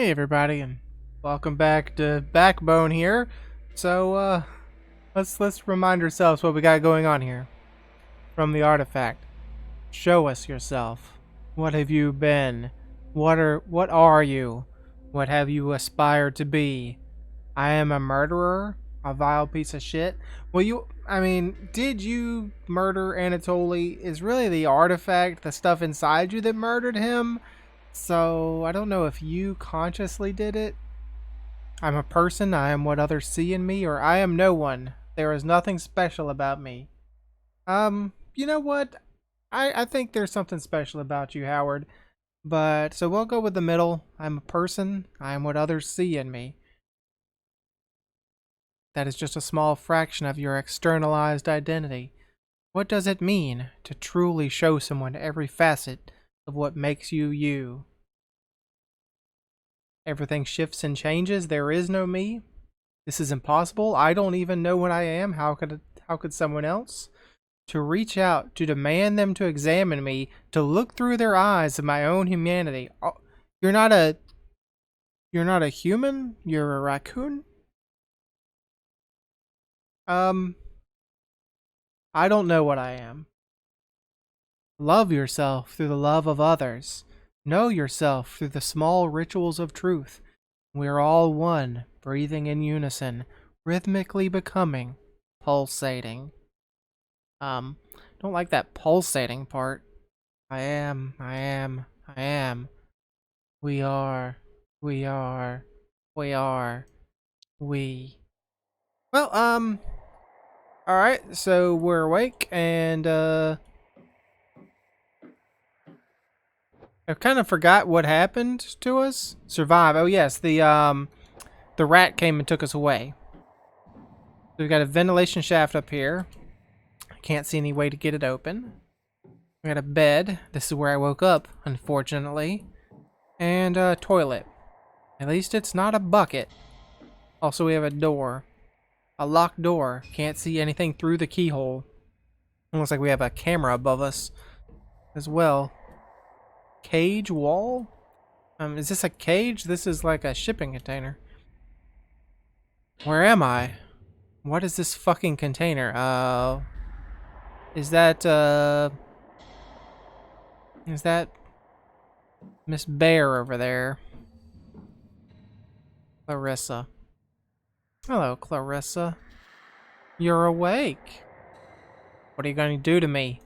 Hey everybody, and welcome back to Backbone here. So, let's remind ourselves what we got going on here. From the artifact. Show us yourself. What have you been? What are you? What have you aspired to be? I am a murderer? A vile piece of shit? Did you murder Anatoly? Is really the artifact the stuff inside you that murdered him? So, I don't know if you consciously did it. I'm a person, I am what others see in me, or I am no one. There is nothing special about me. You know what? I think there's something special about you, Howard. But, so we'll go with the middle. I'm a person, I am what others see in me. That is just a small fraction of your externalized identity. What does it mean to truly show someone every facet of what makes you you? Everything shifts and changes. There is no me. This is impossible. I don't even know what I am. How could someone else? To reach out, to demand them to examine me, to look through their eyes of my own humanity. Oh, you're not a human? You're a raccoon? I don't know what I am. Love yourself through the love of others. Know yourself through the small rituals of truth. We're all one, breathing in unison, rhythmically becoming, pulsating. Don't like that pulsating part. I am. We are. We. Well, alright, so we're awake, and, I kind of forgot what happened to us. Survive. Oh, yes, the rat came and took us away. So we've got a ventilation shaft up here. I can't see any way to get it open. We got a bed. This is where I woke up, unfortunately. And a toilet. At least it's not a bucket. Also, we have a door. A locked door. Can't see anything through the keyhole. It looks like we have a camera above us as well. Cage wall? Is this a cage? This is like a shipping container. Where am I? What is this fucking container? Is that Miss Bear over there? Clarissa. Hello, Clarissa. You're awake. What are you going to do to me?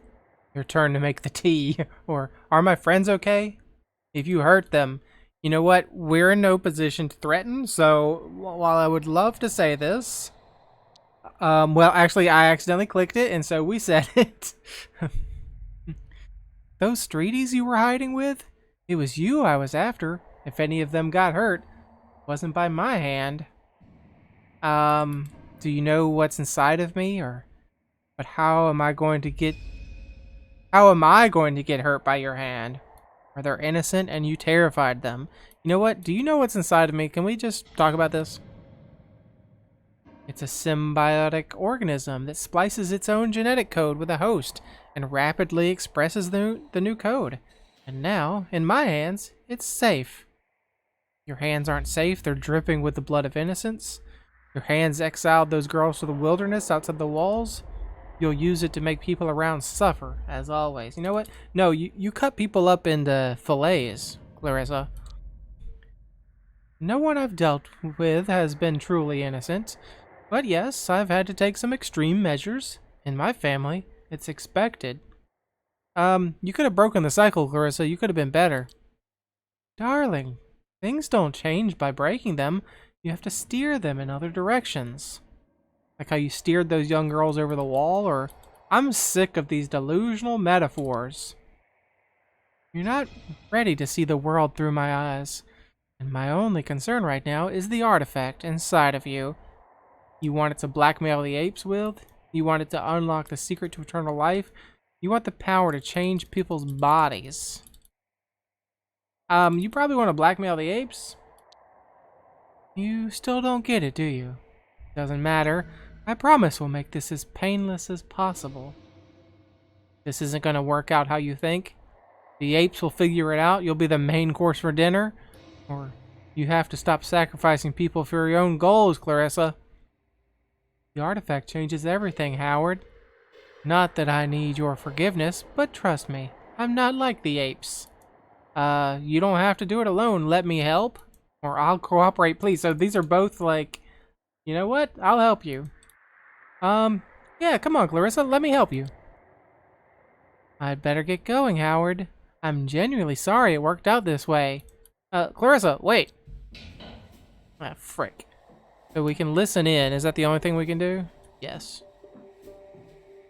Your turn to make the tea. Or, are my friends okay? If you hurt them, you know what? We're in no position to threaten, so while I would love to say this... well, actually, I accidentally clicked it, and so we said it. Those streeties you were hiding with? It was you I was after. If any of them got hurt, it wasn't by my hand. Do you know what's inside of me, or... But how am I going to get hurt by your hand? Or they're innocent and you terrified them. You know what? Do you know what's inside of me? Can we just talk about this? It's a symbiotic organism that splices its own genetic code with a host and rapidly expresses the new code. And now, in my hands, it's safe. Your hands aren't safe. They're dripping with the blood of innocence. Your hands exiled those girls to the wilderness outside the walls. You'll use it to make people around suffer, as always. You know what? No, you cut people up into fillets, Clarissa. No one I've dealt with has been truly innocent. But yes, I've had to take some extreme measures. In my family, it's expected. You could have broken the cycle, Clarissa. You could have been better. Darling, things don't change by breaking them. You have to steer them in other directions. Like how you steered those young girls over the wall, or... I'm sick of these delusional metaphors. You're not ready to see the world through my eyes. And my only concern right now is the artifact inside of you. You want it to blackmail the apes with? You want it to unlock the secret to eternal life? You want the power to change people's bodies. You probably want to blackmail the apes? You still don't get it, do you? Doesn't matter. I promise we'll make this as painless as possible. This isn't gonna work out how you think. The apes will figure it out. You'll be the main course for dinner. Or You have to stop sacrificing people for your own goals, Clarissa. The artifact changes everything, Howard. Not that I need your forgiveness, but trust me, I'm not like the apes. You don't have to do it alone. Let me help, or I'll cooperate, please. So these are both like, you know what? I'll help you. Yeah, come on, Clarissa, let me help you. I'd better get going, Howard. I'm genuinely sorry it worked out this way. Clarissa, wait. Ah, frick. So we can listen in. Is that the only thing we can do? Yes.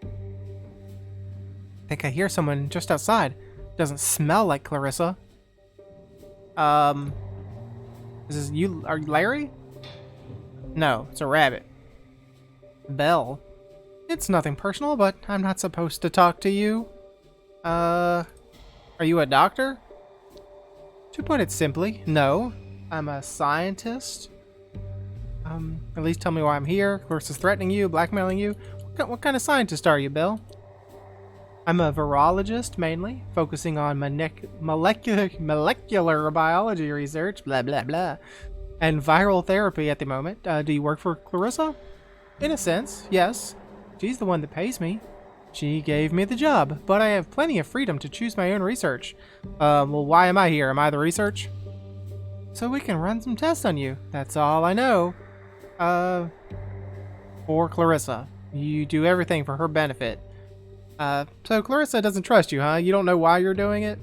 I think I hear someone just outside. Doesn't smell like Clarissa. Is this you? Are you Larry? No, it's a rabbit. Belle. It's nothing personal, but I'm not supposed to talk to you. Are you a doctor? To put it simply, no. I'm a scientist. At least tell me why I'm here. Clarissa's threatening you, blackmailing you. What kind of scientist are you, Belle? I'm a virologist, mainly, focusing on molecular biology research, blah, blah, blah, and viral therapy at the moment. Do you work for Clarissa? In a sense, yes. She's the one that pays me. She gave me the job, but I have plenty of freedom to choose my own research. Well, why am I here? Am I the research? So we can run some tests on you. That's all I know. For Clarissa. You do everything for her benefit. So Clarissa doesn't trust you, huh? You don't know why you're doing it?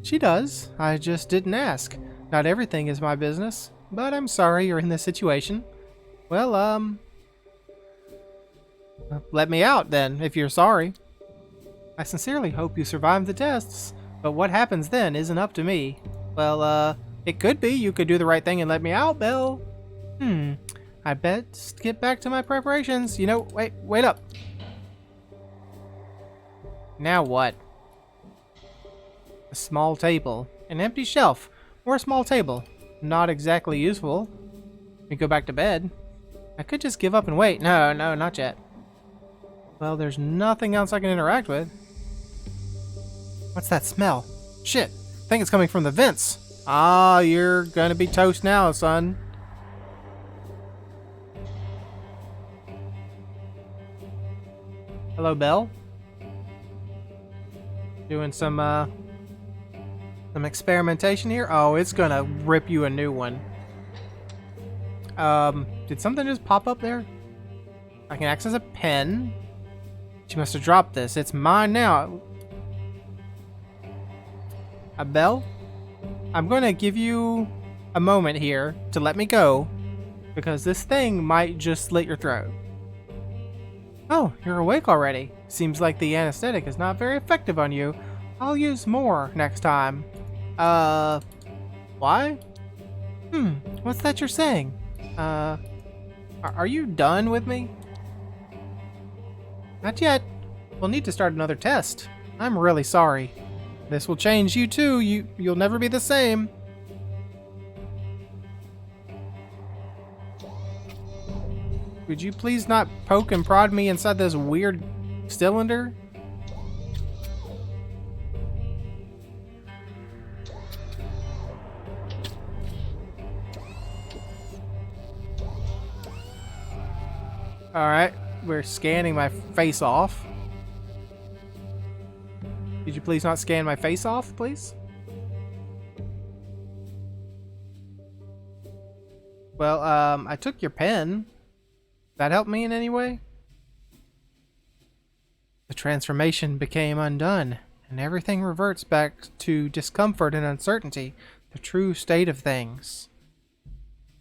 She does. I just didn't ask. Not everything is my business, but I'm sorry you're in this situation. Well, let me out then, if you're sorry. I sincerely hope you survive the tests, but what happens then isn't up to me. Well, it could be you could do the right thing and let me out, Belle. I best get back to my preparations. You know, wait up. Now what? A small table. An empty shelf. Or a small table. Not exactly useful. We go back to bed. I could just give up and wait. No, not yet. Well, there's nothing else I can interact with. What's that smell? Shit. I think it's coming from the vents. Ah, you're gonna be toast now, son. Hello, Belle. Doing some experimentation here. Oh, it's gonna rip you a new one. Did something just pop up there? I can access a pen. She must have dropped this. It's mine now. Belle? I'm gonna give you a moment here to let me go, because this thing might just slit your throat. Oh, you're awake already. Seems like the anesthetic is not very effective on you. I'll use more next time. Why? What's that you're saying? Are you done with me? Not yet. We'll need to start another test. I'm really sorry. This will change you too. You'll never be the same. Would you please not poke and prod me inside this weird cylinder? Alright, we're scanning my face off. Could you please not scan my face off, please? Well, I took your pen. That helped me in any way? The transformation became undone, and everything reverts back to discomfort and uncertainty, the true state of things.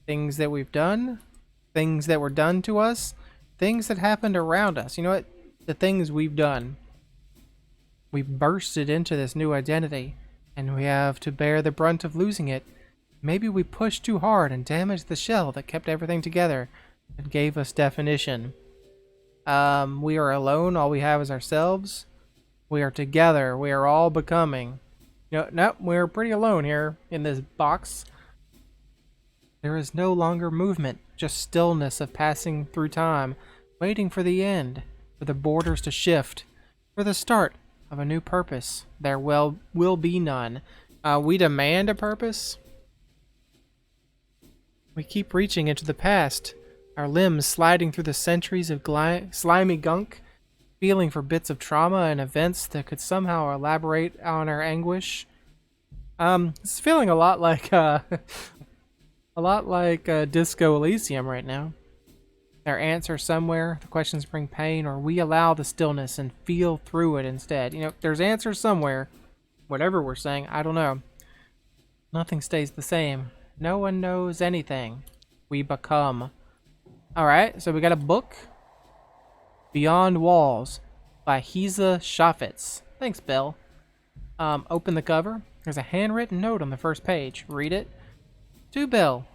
Things that we've done, things that were done to us, things that happened around us. You know what? The things we've done. We bursted into this new identity, and we have to bear the brunt of losing it. Maybe we pushed too hard and damaged the shell that kept everything together and gave us definition. We are alone. All we have is ourselves. We are together. We are all becoming. No, we're pretty alone here in this box. There is no longer movement, just stillness of passing through time, waiting for the end, for the borders to shift, for the start of a new purpose. There will be none. We demand a purpose. We keep reaching into the past, our limbs sliding through the centuries of slimy gunk, feeling for bits of trauma and events that could somehow elaborate on our anguish. It's feeling a lot like Disco Elysium right now. Their answer somewhere, the questions bring pain, or we allow the stillness and feel through it instead. You know, there's answers somewhere. Whatever we're saying, I don't know. Nothing stays the same. No one knows anything. We become. Alright, so we got a book. Beyond Walls by Heza Shafitz. Thanks, Belle. Open the cover. There's a handwritten note on the first page. Read it. To Belle.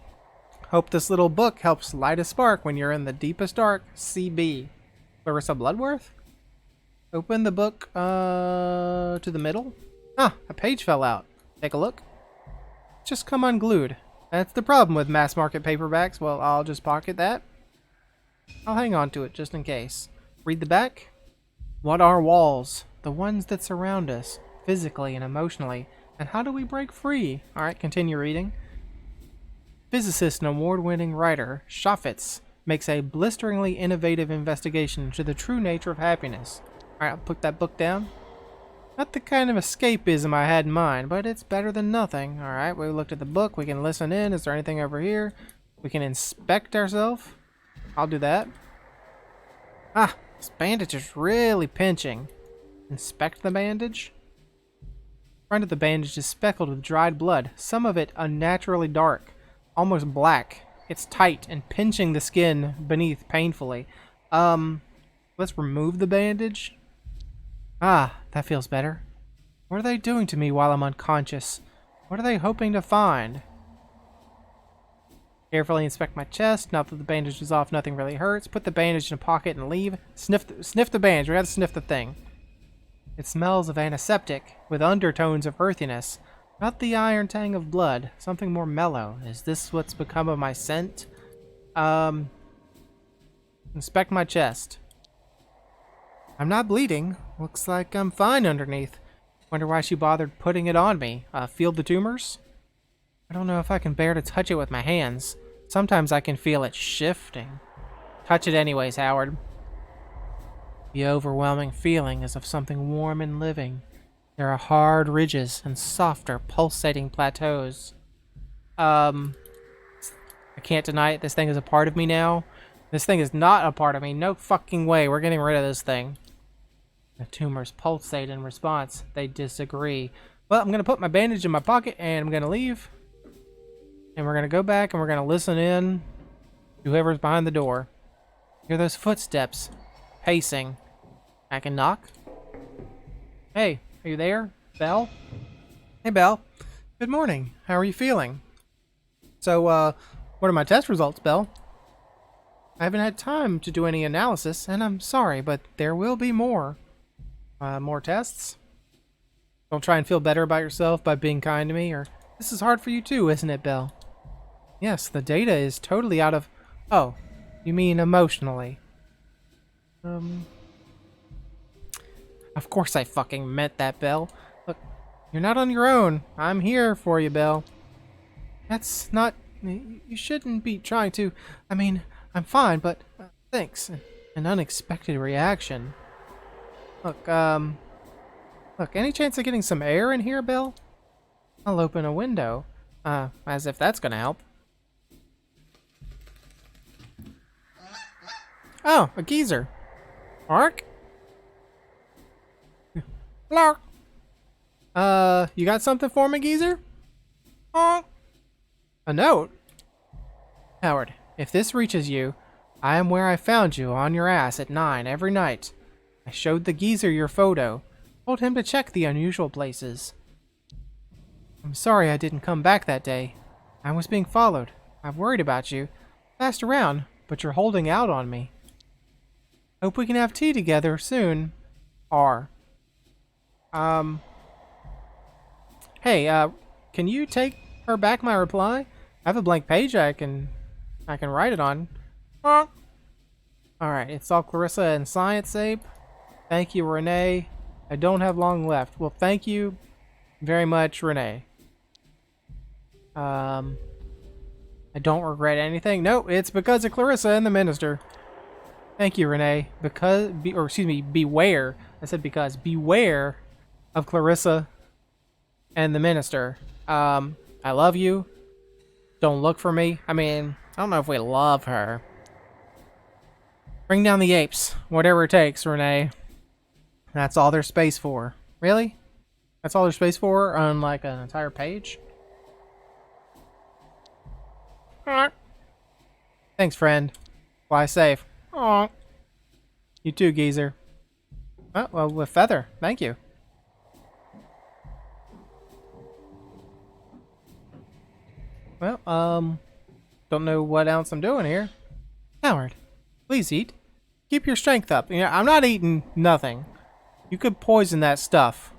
Hope this little book helps light a spark when you're in the deepest dark. CB. Clarissa Bloodworth? Open the book to the middle. Ah, a page fell out. Take a look. Just come unglued. That's the problem with mass market paperbacks. Well, I'll just pocket that. I'll hang on to it just in case. Read the back. What are walls? The ones that surround us, physically and emotionally. And how do we break free? Alright, continue reading. Physicist and award-winning writer Shafitz makes a blisteringly innovative investigation into the true nature of happiness. Alright, I'll put that book down. Not the kind of escapism I had in mind, but it's better than nothing. Alright, we looked at the book. We can listen in. Is there anything over here? We can inspect ourselves. I'll do that. Ah, this bandage is really pinching. Inspect the bandage. Front of the bandage is speckled with dried blood, some of it unnaturally dark, almost black. It's tight and pinching the skin beneath painfully. Let's remove the bandage. Ah, that feels better. What are they doing to me while I'm unconscious? What are they hoping to find? Carefully inspect my chest. Now that the bandage is off, nothing really hurts. Put the bandage in a pocket and leave. Sniff the bandage. We gotta sniff the thing. It smells of antiseptic, with undertones of earthiness. Not the iron tang of blood. Something more mellow. Is this what's become of my scent? Inspect my chest. I'm not bleeding. Looks like I'm fine underneath. Wonder why she bothered putting it on me. Feel the tumors? I don't know if I can bear to touch it with my hands. Sometimes I can feel it shifting. Touch it anyways, Howard. The overwhelming feeling is of something warm and living. There are hard ridges and softer, pulsating plateaus. I can't deny it. This thing is a part of me now. This thing is not a part of me. No fucking way. We're getting rid of this thing. The tumors pulsate in response. They disagree. Well, I'm going to put my bandage in my pocket and I'm going to leave. And we're going to go back and we're going to listen in to whoever's behind the door. Hear those footsteps pacing. I can knock. Hey, are you there, Belle? Hey, Belle. Good morning. How are you feeling? So, what are my test results, Belle? I haven't had time to do any analysis, and I'm sorry, but there will be more. More tests? Don't try and feel better about yourself by being kind to me, or this is hard for you too, isn't it, Belle? Yes, the data is totally out of... Oh, you mean emotionally. Of course I fucking meant that, Belle. Look, you're not on your own. I'm here for you, Belle. That's not... You shouldn't be trying to... I mean, I'm fine, but... thanks. An unexpected reaction. Look, any chance of getting some air in here, Belle? I'll open a window. As if that's gonna help. Oh, a geezer. Mark? Lark. You got something for me, geezer? A note? Howard, if this reaches you, I am where I found you, on your ass at 9 every night. I showed the geezer your photo. Told him to check the unusual places. I'm sorry I didn't come back that day. I was being followed. I've worried about you. Asked around, but you're holding out on me. Hope we can have tea together soon. R. Hey, can you take her back my reply? I have a blank page I can write it on. Alright, it's all Clarissa and Science Ape. Thank you, Renee. I don't have long left. Well, thank you. very much, Renee. I don't regret anything. No, it's because of Clarissa and the minister. Thank you, Renee. Beware. I said because. Beware of Clarissa and the minister. I love you. Don't look for me. I mean, I don't know if we love her. Bring down the apes. Whatever it takes, Renee. That's all there's space for. Really? That's all there's space for on, like, an entire page? Thanks, friend. Fly safe. Aw. You too, geezer. Oh, well, with feather. Thank you. Well, don't know what else I'm doing here. Howard, please eat. Keep your strength up. You know, I'm not eating nothing. You could poison that stuff.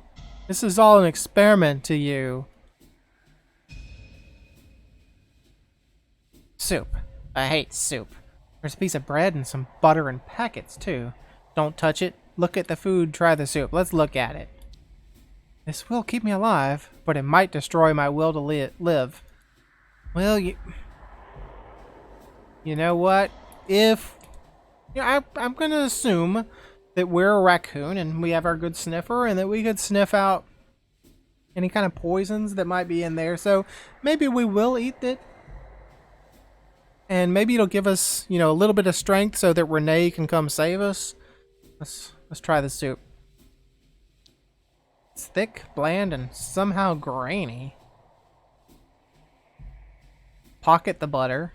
This is all an experiment to you. Soup. I hate soup. There's a piece of bread and some butter in packets, too. Don't touch it. Look at the food, try the soup. Let's look at it. This will keep me alive, but it might destroy my will to live. Well, you know what? I'm gonna assume that we're a raccoon and we have our good sniffer and that we could sniff out any kind of poisons that might be in there. So maybe we will eat it. And maybe it'll give us, a little bit of strength so that Renee can come save us. Let's try the soup. It's thick, bland, and somehow grainy. Pocket the butter.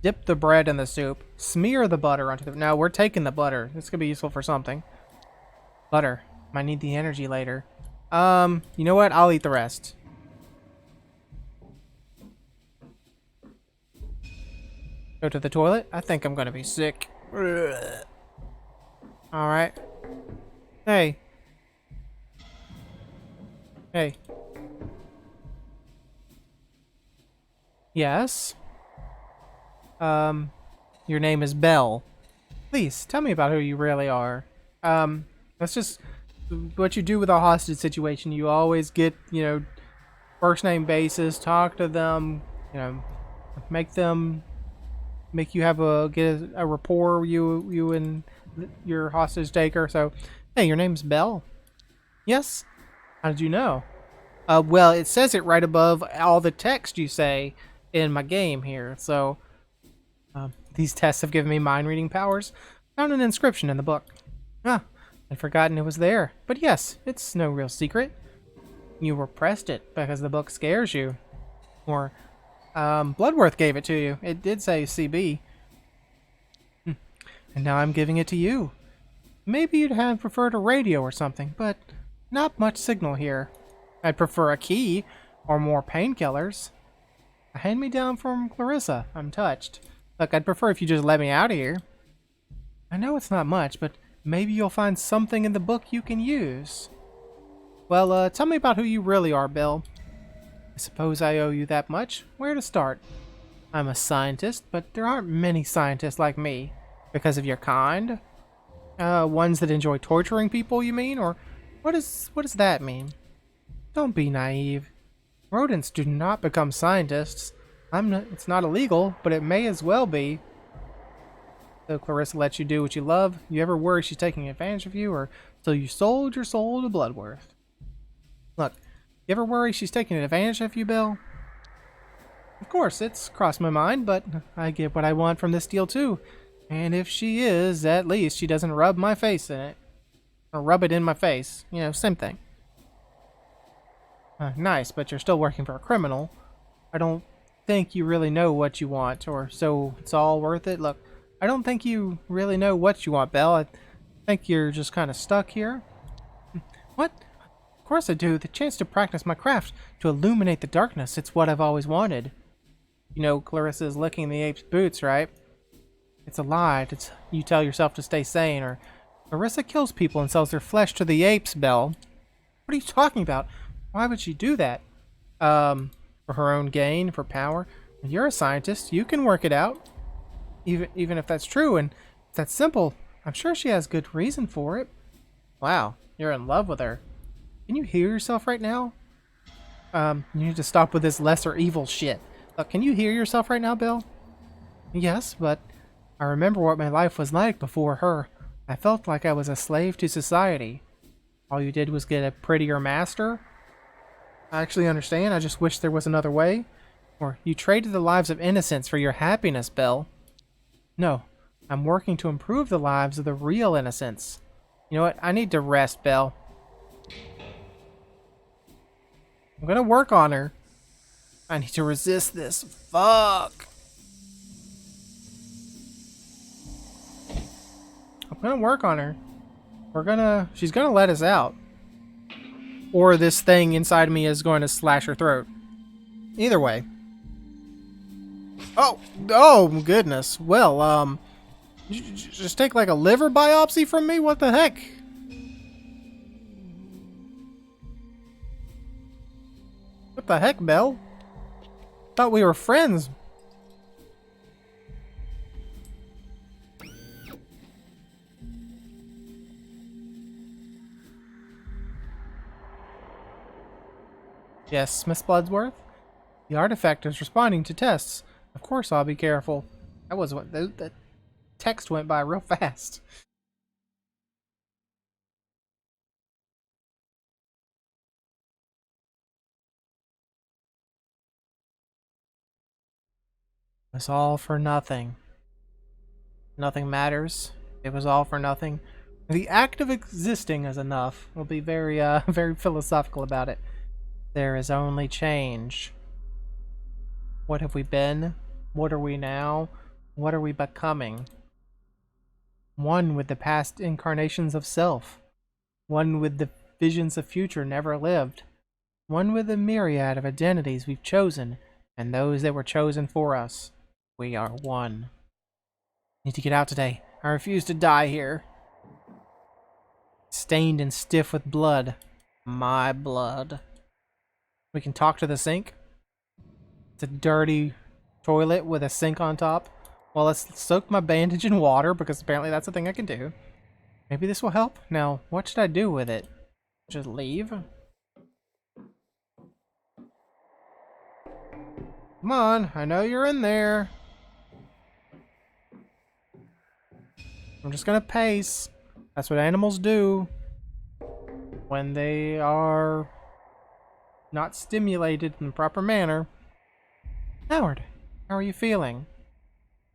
Dip the bread in the soup. Smear the butter onto the... No, we're taking the butter. This could be useful for something. Butter. Might need the energy later. You know what? I'll eat the rest. Go to the toilet? I think I'm gonna be sick. Alright. Hey. Hey. Yes? Your name is Belle. Please, tell me about who you really are. That's just what you do with a hostage situation. You always get, first name basis, talk to them, make you have get a rapport, you and your hostage taker. So, hey, your name's Belle? Yes? How did you know? Well, it says it right above all the text you say in my game here. So, these tests have given me mind-reading powers. Found an inscription in the book. Ah, I'd forgotten it was there. But yes, it's no real secret. You repressed it because the book scares you. Or, Bloodworth gave it to you. It did say CB. And now I'm giving it to you. Maybe you'd have preferred a radio or something, but not much signal here. I'd prefer a key or more painkillers. A hand-me-down from Clarissa. I'm touched. Look, I'd prefer if you just let me out of here. I know it's not much, but maybe you'll find something in the book you can use. Well, tell me about who you really are, Bill. I suppose I owe you that much. Where to start? I'm a scientist, but there aren't many scientists like me. Because of your kind? Ones that enjoy torturing people, you mean? Or what does that mean? Don't be naive. Rodents do not become scientists. It's not illegal, but it may as well be. So Clarissa lets you do what you love. You ever worry she's taking advantage of you, or so you sold your soul to Bloodworth? Look, you ever worry she's taking advantage of you, Bill? Of course, it's crossed my mind, but I get what I want from this deal too. And if she is, at least she doesn't rub my face in it. Or rub it in my face. Same thing. Nice, but you're still working for a criminal. I don't think you really know what you want, or so it's all worth it. Look, I don't think you really know what you want, Belle. I think you're just kind of stuck here. What? Of course I do. The chance to practice my craft, to illuminate the darkness. It's what I've always wanted. Clarissa's licking the ape's boots, right? It's a lie. You tell yourself to stay sane, or Clarissa kills people and sells their flesh to the apes, Belle. What are you talking about? Why would she do that? For her own gain, for power. You're a scientist. You can work it out. Even if that's true and if that's simple, I'm sure she has good reason for it. Wow, you're in love with her. Can you hear yourself right now? You need to stop with this lesser evil shit. Can you hear yourself right now, Bill? Yes, but I remember what my life was like before her. I felt like I was a slave to society. All you did was get a prettier master. I actually understand. I just wish there was another way. Or you traded the lives of innocents for your happiness, Bill. No, I'm working to improve the lives of the real innocents. You know what? I need to rest, Bill. I'm gonna work on her. I need to resist this. Fuck. I'm gonna work on her. She's gonna let us out. Or this thing inside me is going to slash her throat. Either way. Oh goodness. Well, just take like a liver biopsy from me? What the heck? What the heck, Belle? Thought we were friends. Yes, Miss Bloodsworth? The artifact is responding to tests. Of course I'll be careful. That was what the text went by real fast. It's all for nothing. Nothing matters. It was all for nothing. The act of existing is enough. We'll be very, very philosophical about it. There is only change. What have we been? What are we now? What are we becoming? One with the past incarnations of self. One with the visions of future never lived. One with the myriad of identities we've chosen, and those that were chosen for us. We are one. Need to get out today. I refuse to die here. Stained and stiff with blood. My blood. We can talk to the sink. It's a dirty toilet with a sink on top. Well, let's soak my bandage in water, because apparently that's a thing I can do. Maybe this will help. Now, what should I do with it? Just leave? Come on, I know you're in there. I'm just gonna pace. That's what animals do when they are not stimulated in the proper manner. Howard, how are you feeling?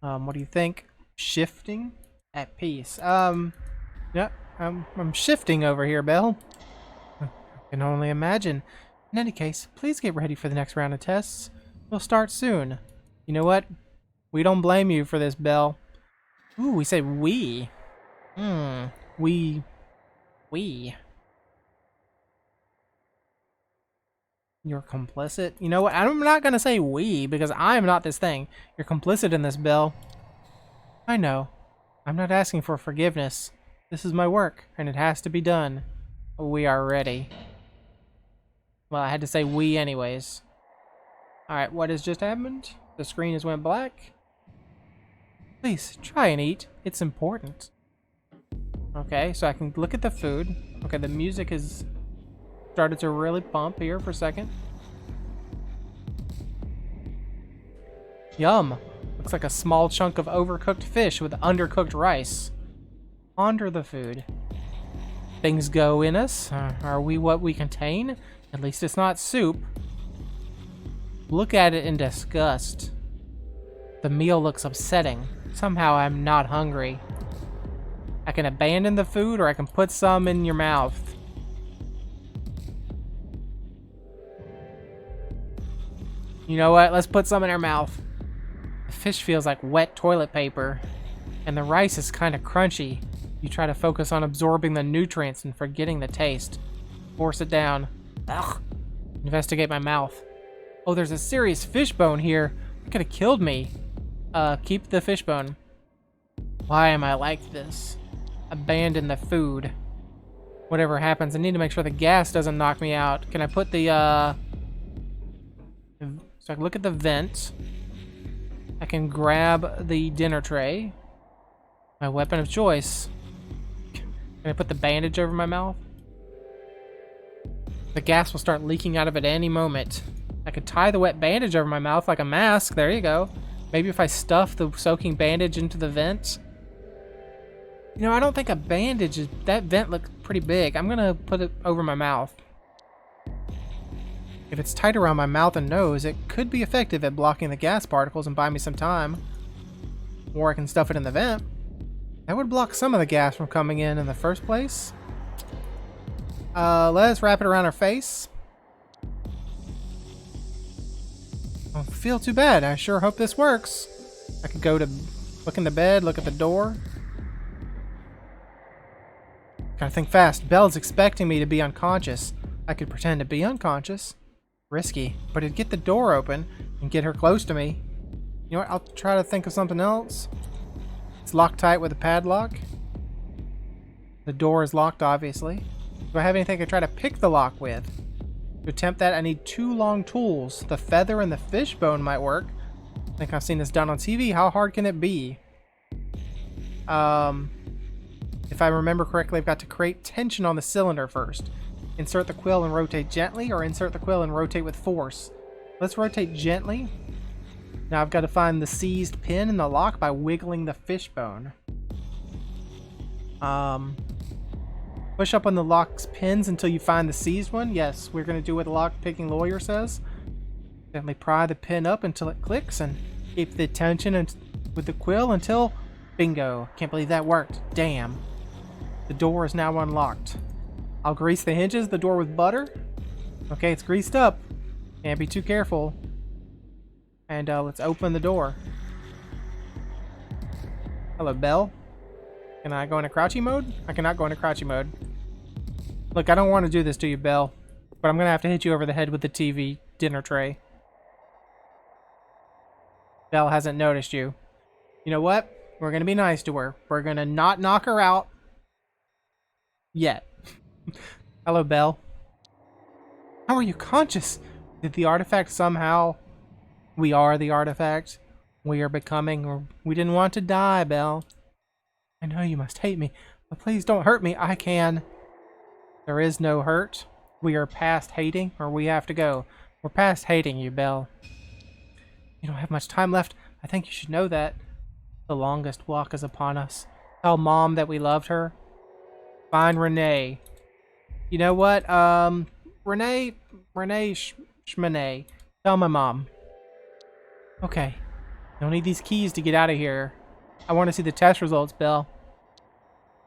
What do you think? Shifting? At peace. Yeah, I'm shifting over here, Belle. I can only imagine. In any case, please get ready for the next round of tests. We'll start soon. You know what? We don't blame you for this, Belle. Ooh, we say we. We. You're complicit? You know what? I'm not gonna say we, because I'm not this thing. You're complicit in this, Belle. I know. I'm not asking for forgiveness. This is my work, and it has to be done. We are ready. Well, I had to say we anyways. Alright, what has just happened? The screen has went black. Please, try and eat. It's important. Okay, so I can look at the food. Okay, the music has started to really pump here for a second. Yum. Looks like a small chunk of overcooked fish with undercooked rice. Ponder the food. Things go in us. Are we what we contain? At least it's not soup. Look at it in disgust. The meal looks upsetting. Somehow I'm not hungry. I can abandon the food, or I can put some in your mouth. You know what? Let's put some in our mouth. The fish feels like wet toilet paper, and the rice is kind of crunchy. You try to focus on absorbing the nutrients and forgetting the taste. Force it down. Ugh. Investigate my mouth. Oh, there's a serious fish bone here. It could have killed me. Keep the fish bone. Why am I like this? Abandon the food. Whatever happens, I need to make sure the gas doesn't knock me out. Can I put the, so I can look at the vent. I can grab the dinner tray. My weapon of choice. Can I put the bandage over my mouth? The gas will start leaking out of it any moment. I could tie the wet bandage over my mouth like a mask. There you go. Maybe if I stuff the soaking bandage into the vent. You know, I don't think a bandage is... That vent looks pretty big. I'm gonna put it over my mouth. If it's tight around my mouth and nose, it could be effective at blocking the gas particles and buy me some time. Or I can stuff it in the vent. That would block some of the gas from coming in the first place. Let's wrap it around her face. Don't feel too bad. I sure hope this works. I could go to look in the bed, look at the door. Gotta think fast. Belle's expecting me to be unconscious. I could pretend to be unconscious. Risky, but it'd get the door open and get her close to me. You know what? I'll try to think of something else. It's locked tight with a padlock. The door is locked, obviously. Do I have anything I can try to pick the lock with? To attempt that, I need 2 long tools. The feather and the fishbone might work. I think I've seen this done on TV. How hard can it be? If I remember correctly, I've got to create tension on the cylinder first. Insert the quill and rotate gently, or insert the quill and rotate with force. Let's rotate gently. Now I've got to find the seized pin in the lock by wiggling the fishbone. Push up on the lock's pins until you find the seized one. Yes, we're going to do what the lock-picking lawyer says. Gently pry the pin up until it clicks and keep the tension with the quill until... Bingo. Can't believe that worked. Damn. The door is now unlocked. I'll grease the hinges of the door with butter. Okay, it's greased up. Can't be too careful. And let's open the door. Hello, Belle. Can I go into crouchy mode? I cannot go into crouchy mode. Look, I don't want to do this to you, Belle, but I'm going to have to hit you over the head with the TV dinner tray. Belle hasn't noticed you. You know what? We're going to be nice to her. We're going to not knock her out. Yet. Hello, Belle. How are you conscious? Did the artifact somehow... We are the artifact. We are becoming... Or we didn't want to die, Belle. I know you must hate me, but please don't hurt me. I can. There is no hurt. We are past hating, or we have to go. We're past hating you, Belle. You don't have much time left. I think you should know that. The longest walk is upon us. Tell Mom that we loved her. Find Renee. You know what? Renee Schmanay. Tell my mom. Okay. You'll need these keys to get out of here. I want to see the test results, Belle.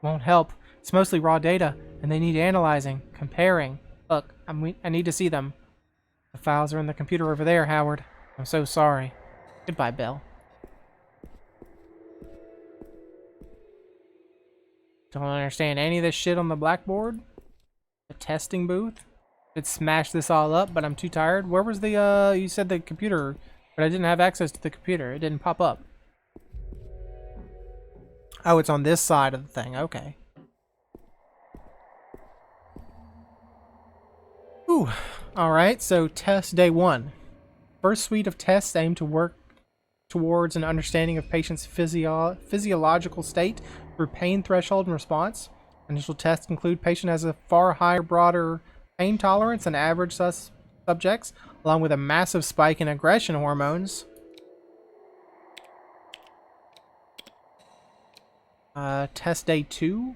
Won't help. It's mostly raw data, and they need analyzing, comparing. Look, I need to see them. The files are in the computer over there, Howard. I'm so sorry. Goodbye, Belle. Don't understand any of this shit on the blackboard. The testing booth. Could smash this all up, but I'm too tired. Where was the, you said the computer, but I didn't have access to the computer. It didn't pop up. Oh, it's on this side of the thing. Okay. Ooh. Alright, so test day 1. First suite of tests aim to work towards an understanding of patient's physiological state through pain threshold and response. Initial tests include patient has a far higher, broader pain tolerance than average subjects, along with a massive spike in aggression hormones. Test day 2.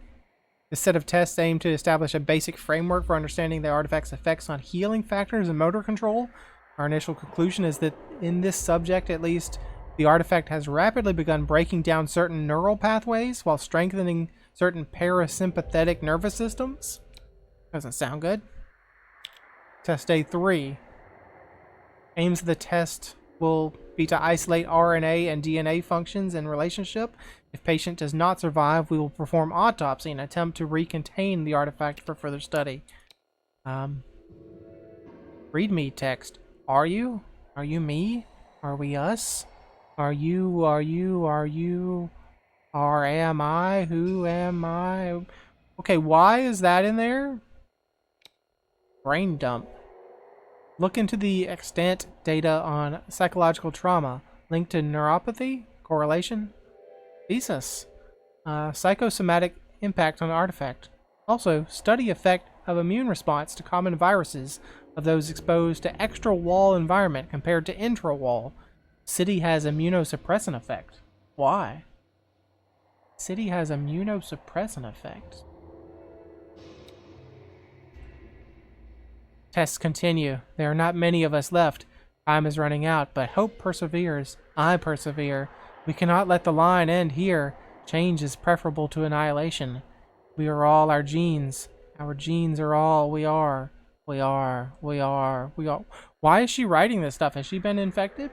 This set of tests aim to establish a basic framework for understanding the artifact's effects on healing factors and motor control. Our initial conclusion is that in this subject, at least, the artifact has rapidly begun breaking down certain neural pathways while strengthening certain parasympathetic nervous systems. Doesn't sound good. Test day 3. Aims of the test will be to isolate RNA and DNA functions in relationship. If patient does not survive, we will perform autopsy and attempt to recontain the artifact for further study. Read me text. Are you? Are you me? Are we us? Are you? Am I? Who am I? Okay, why is that in there? Brain dump. Look into the extant data on psychological trauma linked to neuropathy, correlation, thesis, psychosomatic impact on the artifact. Also, study effect of immune response to common viruses of those exposed to extra-wall environment compared to intra-wall. City has immunosuppressant effect. Why? City has immunosuppressant effect. Tests continue. There are not many of us left. Time is running out, but hope perseveres. I persevere. We cannot let the line end here. Change is preferable to annihilation. We are all our genes. Our genes are all we are. We are. Why is she writing this stuff? Has she been infected?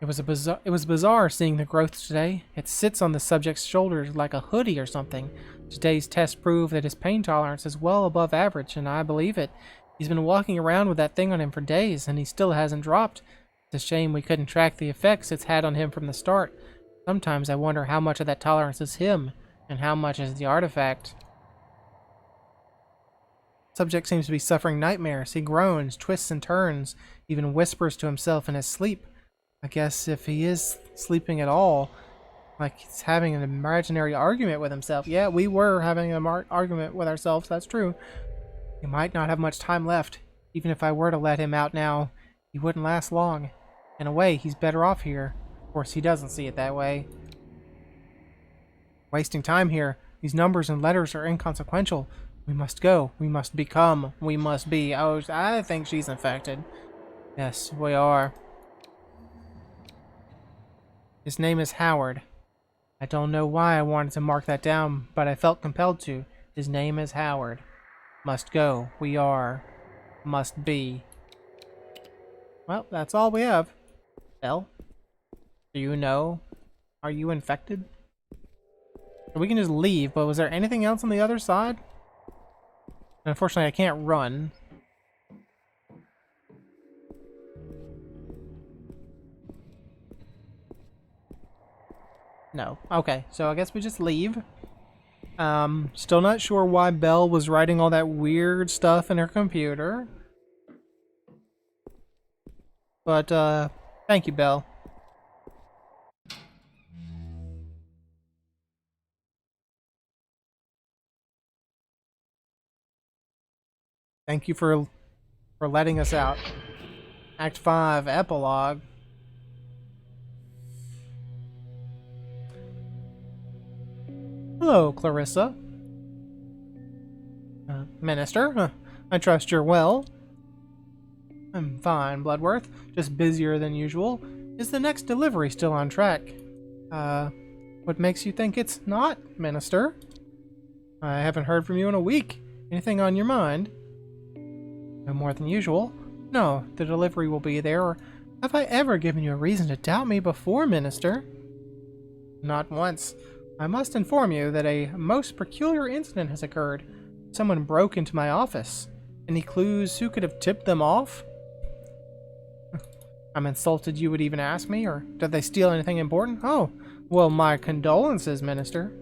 It was bizarre seeing the growth today. It sits on the subject's shoulders like a hoodie or something. Today's test proved that his pain tolerance is well above average, and I believe it. He's been walking around with that thing on him for days, and he still hasn't dropped. It's a shame we couldn't track the effects it's had on him from the start. Sometimes I wonder how much of that tolerance is him, and how much is the artifact. Subject seems to be suffering nightmares. He groans, twists and turns, even whispers to himself in his sleep. I guess if he is sleeping at all, like he's having an imaginary argument with himself. Yeah, we were having an argument with ourselves, that's true. He might not have much time left. Even if I were to let him out now, he wouldn't last long. In a way, he's better off here. Of course, he doesn't see it that way. Wasting time here. These numbers and letters are inconsequential. We must go. We must become. We must be. Oh, I think she's infected. Yes, we are. His name is Howard. I don't know why I wanted to mark that down, but I felt compelled to. His name is Howard. Must go. We are. Must be. Well, that's all we have. Belle? Do you know? Are you infected? We can just leave, but was there anything else on the other side? Unfortunately, I can't run. No. Okay, so I guess we just leave. Still not sure why Belle was writing all that weird stuff in her computer. But, thank you, Belle. Thank you for letting us out. Act 5, Epilogue. Hello, Clarissa. Minister, I trust you're well. I'm fine, Bloodworth. Just busier than usual. Is the next delivery still on track? What makes you think it's not, Minister? I haven't heard from you in a week. Anything on your mind? No more than usual. No, the delivery will be there, or have I ever given you a reason to doubt me before, Minister? Not once. I must inform you that a most peculiar incident has occurred. Someone broke into my office. Any clues who could have tipped them off? I'm insulted you would even ask me, or did they steal anything important? Oh, well, my condolences, Minister.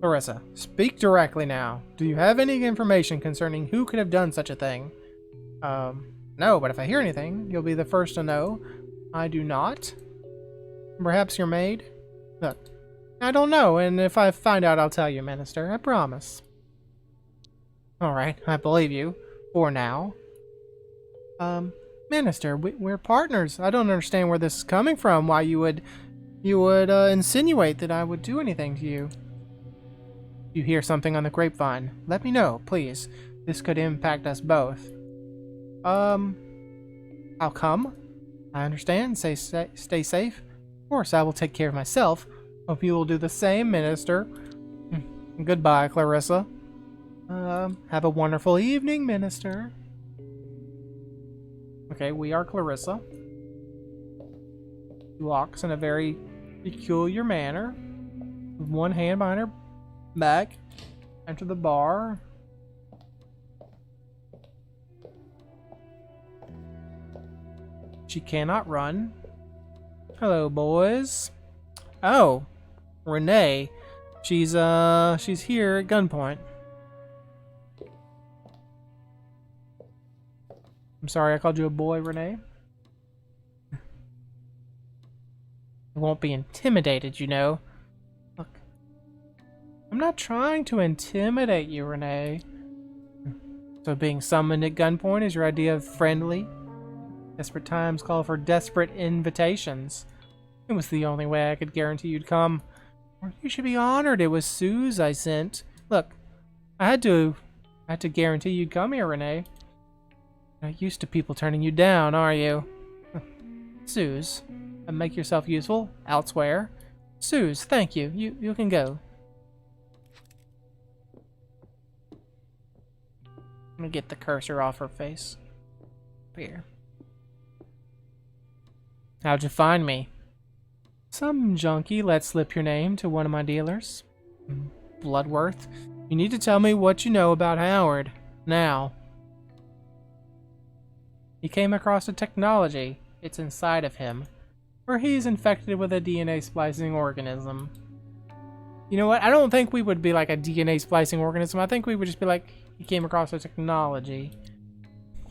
Clarissa, speak directly now. Do you have any information concerning who could have done such a thing? No, but if I hear anything, you'll be the first to know. I do not. Perhaps your maid? Look, I don't know, and if I find out, I'll tell you, Minister. I promise. Alright, I believe you. For now. Minister, we're partners. I don't understand where this is coming from. Why you would insinuate that I would do anything to you. If you hear something on the grapevine, let me know, please. This could impact us both. How come? I understand. Stay safe. Of course, I will take care of myself. Hope you will do the same, Minister. Goodbye, Clarissa. Have a wonderful evening, Minister. Okay, we are Clarissa. She walks in a very peculiar manner, with one hand behind her back. Enter the bar. She cannot run. Hello, boys. Oh, Renee. She's here at gunpoint. I'm sorry I called you a boy, Renee. I won't be intimidated, you know. Look, I'm not trying to intimidate you, Renee. So being summoned at gunpoint is your idea of friendly? Desperate times call for desperate invitations. It was the only way I could guarantee you'd come. Or you should be honored it was Suze I sent. Look, I had to guarantee you'd come here, Renee. Not used to people turning you down, are you? Suze, make yourself useful elsewhere. Suze, thank you. You can go. Let me get the cursor off her face. Here. How'd you find me? Some junkie let slip your name to one of my dealers. Bloodworth. You need to tell me what you know about Howard. Now. He came across a technology. It's inside of him. Or he's infected with a DNA splicing organism. You know what? I don't think we would be like a DNA splicing organism. I think we would just be like, he came across a technology.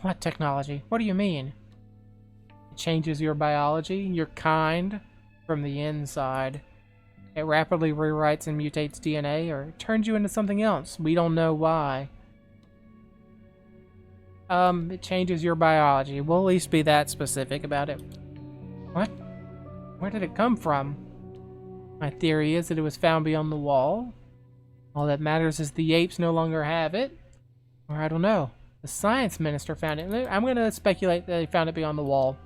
What technology? What do you mean? It changes your biology, your kind, from the inside. It rapidly rewrites and mutates DNA, or it turns you into something else. We don't know why. It changes your biology. We'll at least be that specific about it. What? Where did it come from? My theory is that it was found beyond the wall. All that matters is the apes no longer have it. Or I don't know. The science minister found it. I'm gonna speculate that they found it beyond the wall.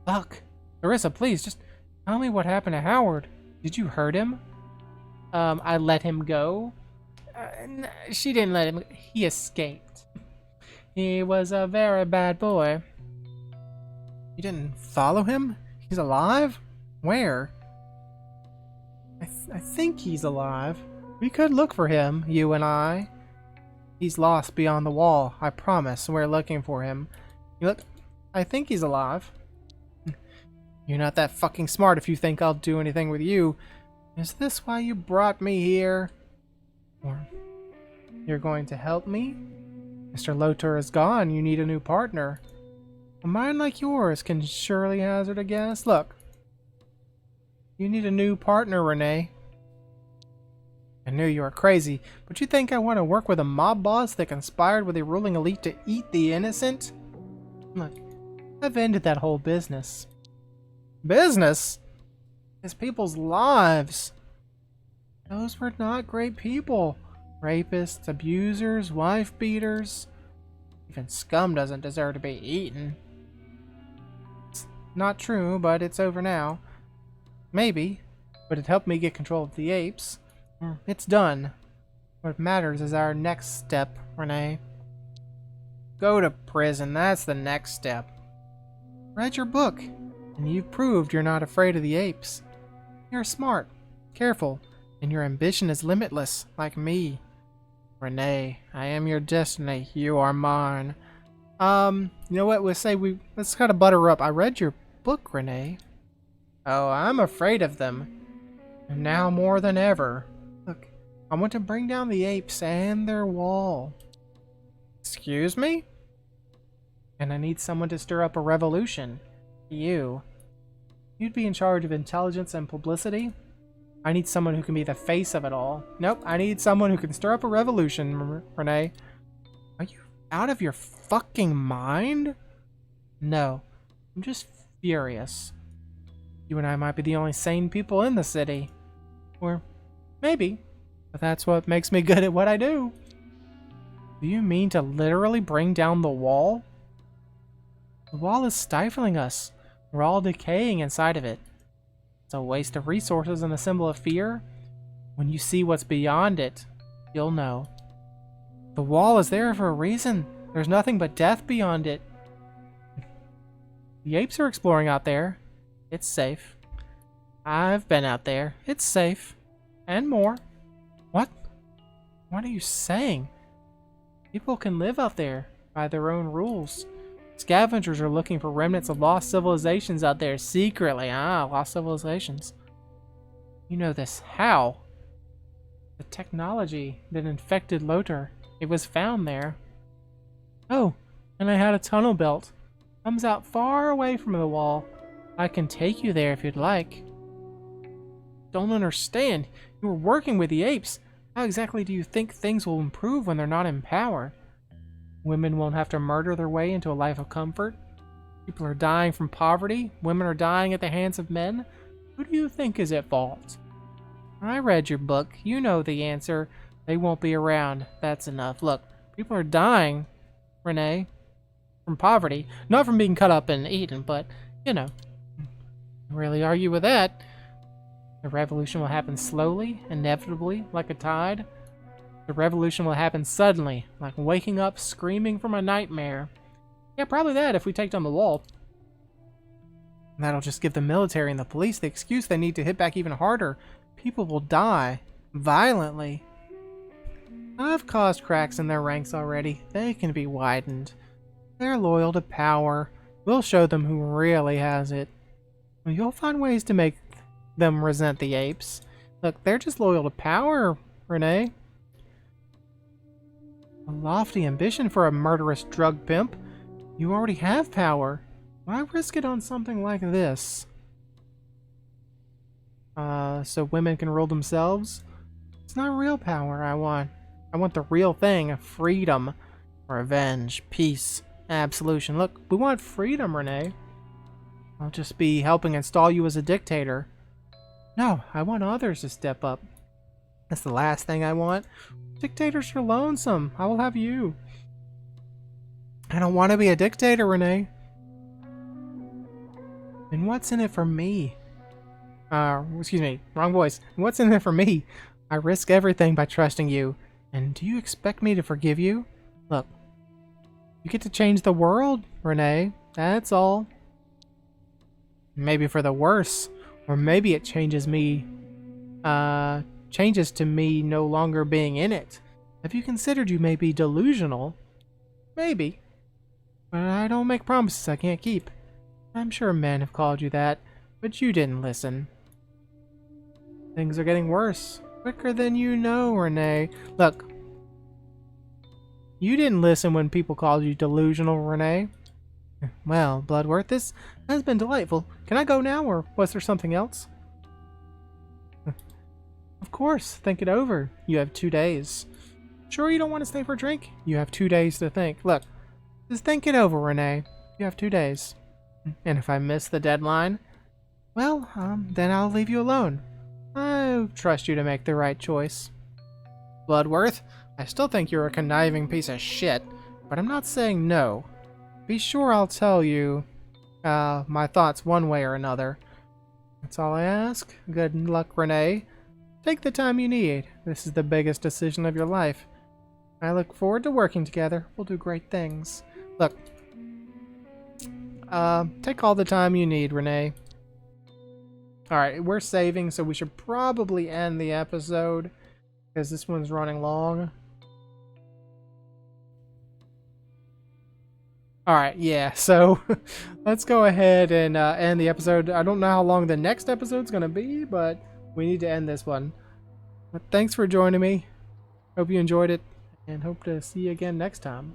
Fuck. Clarissa, please, just tell me what happened to Howard. Did you hurt him? I let him go. She didn't let him. He escaped. He was a very bad boy. You didn't follow him? He's alive? Where? I think he's alive. We could look for him, you and I. He's lost beyond the wall, I promise. We're looking for him. You look, I think he's alive. You're not that fucking smart if you think I'll do anything with you. Is this why you brought me here? Or you're going to help me? Mr. Lotor is gone. You need a new partner. A mind like yours can surely hazard a guess. Look. You need a new partner, Renee. I knew you were crazy, but you think I want to work with a mob boss that conspired with a ruling elite to eat the innocent? Look, I've ended that whole business. Business? It's people's lives. Those were not great people. Rapists, abusers, wife beaters. Even scum doesn't deserve to be eaten. It's not true, but it's over now. Maybe, but it helped me get control of the apes. It's done. What matters is our next step, Renee. Go to prison, that's the next step. Read your book, and you've proved you're not afraid of the apes. You're smart, careful, and your ambition is limitless, like me. Renee, I am your destiny, you are mine. You know what, let's kind of butter up. I read your book, Renee. Oh, I'm afraid of them. And now more than ever. Look, I want to bring down the apes and their wall. Excuse me? And I need someone to stir up a revolution. You. You'd be in charge of intelligence and publicity. I need someone who can be the face of it all. Nope, I need someone who can stir up a revolution, Renee. Are you out of your fucking mind? No, I'm just furious. You and I might be the only sane people in the city. Or maybe, but that's what makes me good at what I do. Do you mean to literally bring down the wall? The wall is stifling us. We're all decaying inside of it. It's a waste of resources and a symbol of fear. When you see what's beyond it, you'll know. The wall is there for a reason. There's nothing but death beyond it. The apes are exploring out there. It's safe. I've been out there. It's safe. And more. What? What are you saying? People can live out there by their own rules. Scavengers are looking for remnants of lost civilizations out there secretly. Lost civilizations. You know this. How? The technology that infected Lotor. It was found there. Oh, and I had a tunnel built. Comes out far away from the wall. I can take you there if you'd like. Don't understand. You were working with the apes. How exactly do you think things will improve when they're not in power? Women won't have to murder their way into a life of comfort. People are dying from poverty. Women are dying at the hands of men. Who do you think is at fault? I read your book. You know the answer. They won't be around. That's enough. Look, people are dying, Renee, from poverty. Not from being cut up and eaten, but, you know. Can't really argue with that. The revolution will happen slowly, inevitably, like a tide. The revolution will happen suddenly, like waking up screaming from a nightmare. Yeah, probably that if we take down the wall. That'll just give the military and the police the excuse they need to hit back even harder. People will die. Violently. I've caused cracks in their ranks already. They can be widened. They're loyal to power. We'll show them who really has it. You'll find ways to make them resent the apes. Look, they're just loyal to power, Renee. A lofty ambition for a murderous drug pimp. You already have power. Why risk it on something like this? So women can rule themselves? It's not real power I want. I want the real thing. Freedom. Revenge. Peace. Absolution. Look, we want freedom, Renee. I'll just be helping install you as a dictator. No, I want others to step up. That's the last thing I want. Dictators are lonesome. I will have you. I don't want to be a dictator, Renee. And what's in it for me? Excuse me, wrong voice. What's in it for me? I risk everything by trusting you. And do you expect me to forgive you? Look, you get to change the world, Renee. That's all. Maybe for the worse. Or maybe it changes me, changes to me no longer being in it. Have you considered you may be delusional? Maybe. But I don't make promises I can't keep. I'm sure men have called you that, but you didn't listen. Things are getting worse. Quicker than you know, Renee. Look. You didn't listen when people called you delusional, Renee. Well, Bloodworth, this has been delightful. Can I go now, or was there something else? Of course, think it over. You have 2 days. Sure you don't want to stay for a drink? You have 2 days to think. Look, just think it over, Renee. You have 2 days. And if I miss the deadline, well, then I'll leave you alone. I trust you to make the right choice. Bloodworth, I still think you're a conniving piece of shit, but I'm not saying no. Be sure I'll tell you my thoughts one way or another. That's all I ask. Good luck, Renee. Take the time you need. This is the biggest decision of your life. I look forward to working together. We'll do great things. Look. Take all the time you need, Renee. Alright, we're saving, so we should probably end the episode, because this one's running long. Alright, yeah, so let's go ahead and end the episode. I don't know how long the next episode's going to be, but we need to end this one. But thanks for joining me. Hope you enjoyed it, and hope to see you again next time.